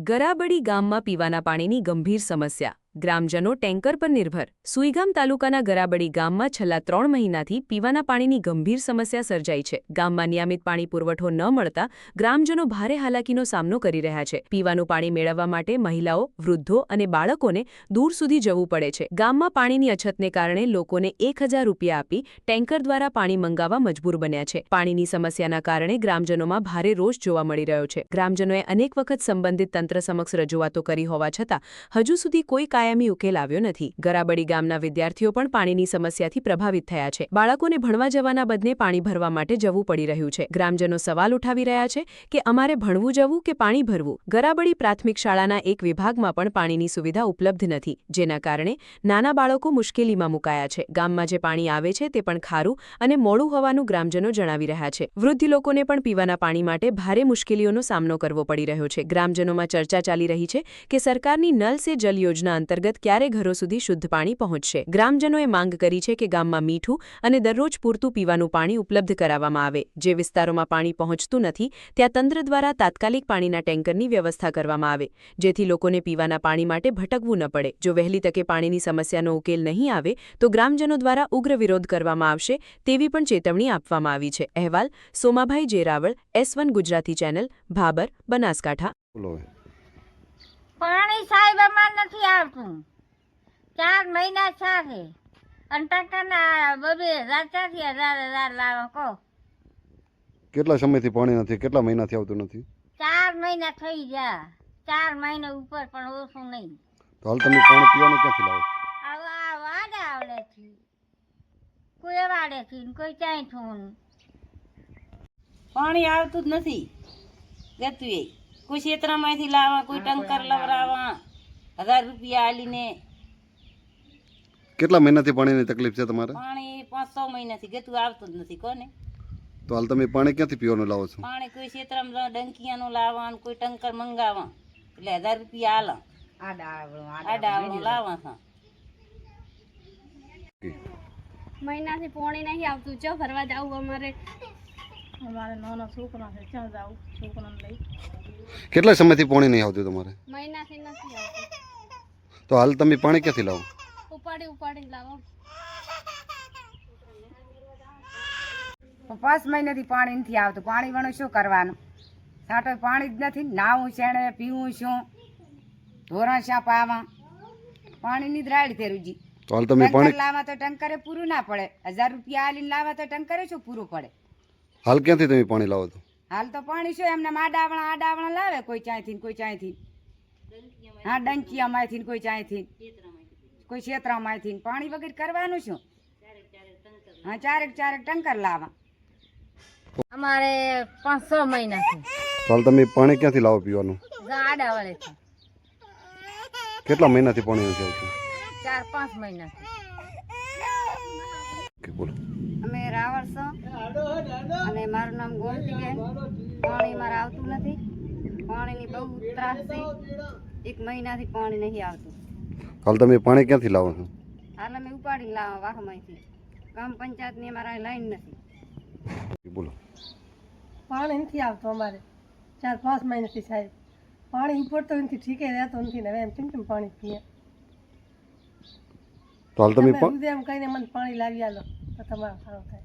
ગરાબડી ગામમાં પીવાના પાણીની ગંભીર સમસ્યા ગ્રામજનો ટેન્કર પર નિર્ભર સુઈગામ તાલુકાના ગરાબડી ગામમાં છેલ્લા 3 મહિનાથી પીવાના પાણીની ગંભીર સમસ્યા સર્જાઈ છે. ગામમાં નિયમિત પાણી પુરવઠો ન મળતા ગ્રામજનો ભારે હાલાકીનો સામનો કરી રહ્યા છે. પીવાનું પાણી મેળવવા માટે મહિલાઓ, વૃદ્ધો અને બાળકોને દૂર સુધી જવું પડે છે. ગામમાં પાણીની અછતને કારણે લોકોને 1000 રૂપિયા આપી ટેન્કર દ્વારા પાણી મંગાવવા મજબૂર બન્યા છે. પાણીની સમસ્યાના કારણે ગ્રામજનોમાં ભારે રોષ જોવા મળી રહ્યો છે. ગ્રામજનોએ અનેક વખત સંબંધિત તંત્ર સમક્ષ રજૂઆતો કરી હોવા છતાં હજુ સુધી કોઈ કાયમી ઉકેલ આવ્યો નથી. ગરાબડી ગામના વિદ્યાર્થીઓ પણ પાણીની સમસ્યાથી પ્રભાવિત થયા છે. બાળકોને ભણવા જવાના બદલે પાણી ભરવા માટે જવું પડી રહ્યું છે. ગ્રામજનો સવાલ ઉઠાવી રહ્યા છે કે અમારે ભણવું જવું કે પાણી ભરવું. ગરાબડી પ્રાથમિક શાળાના એક વિભાગમાં પણ પાણીની સુવિધા ઉપલબ્ધ નથી, જેના કારણે નાના બાળકો મુશ્કેલીમાં મુકાયા છે. ગામમાં જે પાણી આવે છે તે પણ ખારું અને મોડું હોવાનું ગ્રામજનો જણાવી રહ્યા છે. વૃદ્ધ લોકોને પણ પીવાના પાણી માટે ભારે મુશ્કેલીઓનો સામનો કરવો પડી રહ્યો છે. ગ્રામજનોમાં ચર્ચા ચાલી રહી છે કે સરકારની નલ સે જલ યોજના અંતર્ગત ક્યારે ઘરો સુધી શુદ્ધ પાણી પહોંચશે. ગ્રામજનોએ માંગ કરી છે કે ગામમાં મીઠું અને દરરોજ પૂરતું પીવાનું પાણી ઉપલબ્ધ કરાવવામાં આવે. જે વિસ્તારોમાં પાણી પહોંચતું નથી ત્યાં તંત્ર દ્વારા તાત્કાલિક પાણીના ટેન્કરની વ્યવસ્થા કરવામાં આવે, જેથી લોકોને પીવાના પાણી માટે ભટકવું ન પડે. જો વહેલી તકે પાણીની સમસ્યાનો ઉકેલ નહીં આવે તો ગ્રામજનો દ્વારા ઉગ્ર વિરોધ કરવામાં આવશે તેવી પણ ચેતવણી આપવામાં આવી છે. અહેવાલ સોમાભાઈ જેરાવળ, S1 ગુજરાતી ચેનલ, ભાબર, બનાસકાંઠા. પાણી સાહેબ અમાર નથી આવતું. 4 મહિના સાથે અને ટકાના બબે રાચાથી 1000 લાવો કહો. કેટલા સમયથી પાણી નથી? કેટલા મહિનાથી આવતું નથી? 4 મહિના થઈ ગયા. 4 મહિના ઉપર પણ ઓછું નહીં. તો હાલ તમે પાણી પીવાનું ક્યાંથી લાવો? આવા વાડે આવડેથી, કોઈ વાડેથી, કોઈ ચાંયથી. પાણી આવતું જ નથી. ગતું કોઈ ક્ષેત્રમાંથી લાવવા, કોઈ ટંકર લવરાવા, 1000 રૂપિયા આલીને. કેટલા મહિનાથી પાણીની તકલીફ છે તમારે? પાણી 5-6 મહિનાથી ગતું આવતું જ નથી કોને. તો હાલ તમે પાણી ક્યાંથી પીવાનું લાવો છો? પાણી કોઈ ક્ષેત્રમાં ડંકીયાનું લાવવા, કોઈ ટંકર મંગાવવા, એટલે 1000 રૂપિયા આલા. આડા લાવવા હતા. મહિનાથી પાણી નહીં આવતું. જો ફરવા જાવું અમારે નાના છોકરા છે, ક્યાં જાવું છોકરાને લઈ? કેટલા સમયથી પાણી નહીં આવતું તમારે? મહિનાથી નથી આવતું. તો હાલ તમે પાણી ક્યાંથી લાવો? ઉપાડીને લાવો. 5 મહિનાથી પાણી નથી આવતું. પાણી વણું શું કરવાનું? સાટો પાણી જ નથી. નાવું શેણે, પીવું શું, ધોરણ શા પાવા, પાણીની જ રાડ ફેરવજી. તો હાલ તમે પાણી લાવવા તો ટંકરે પૂરું ના પડે. 1000 રૂપિયા આલીને લાવવા તો ટંકરે શું પૂરું પડે? હાલ ક્યાંથી તમે પાણી લાવો છો? હાલ તો પાણી શું એમને આડાવણા લાવે, કોઈ ચાંયથી કોઈ ચાંયથી. હા, ડંકીયામાંથી કોઈ ચાંયથી, કોઈ ક્ષેત્રમાંથી. પાણી વગર કરવાનું શું? હા, 4 ટંકર લાવવા. અમારે 5-6 મહિનાથી તો હાલ તમે પાણી ક્યાંથી લાવો પીવાનું? આડા વળેથી. કેટલા મહિનાથી પાણી નથી આવતું? 4-5 મહિનાથી. બોલો. અમે રાવળ છો અને મારું નામ ગોમતીબેન. પાણી મારે આવતું નથી. પાણીની બહુ ત્રાસ છે. 1 મહિનાથી પાણી નહીં આવતું. હાલ તમે પાણી ક્યાંથી લાવો છો? હાલ અમે ઉપાડીને લાવવા વાહમાંથી. ગામ પંચાયતની અમારા લાઈન નથી. બોલો. પાણી નથી આવતું અમારે 4-5 મહિનાથી સાહેબ. પાણી ઉપડતો નથી, ઠીકે રહેતો નથી ને હવે એમ કેમ પાણી પીએ? તો હાલ તમે એમ કહીને મને પાણી લાવી આલો તો તમારો સારો થાય.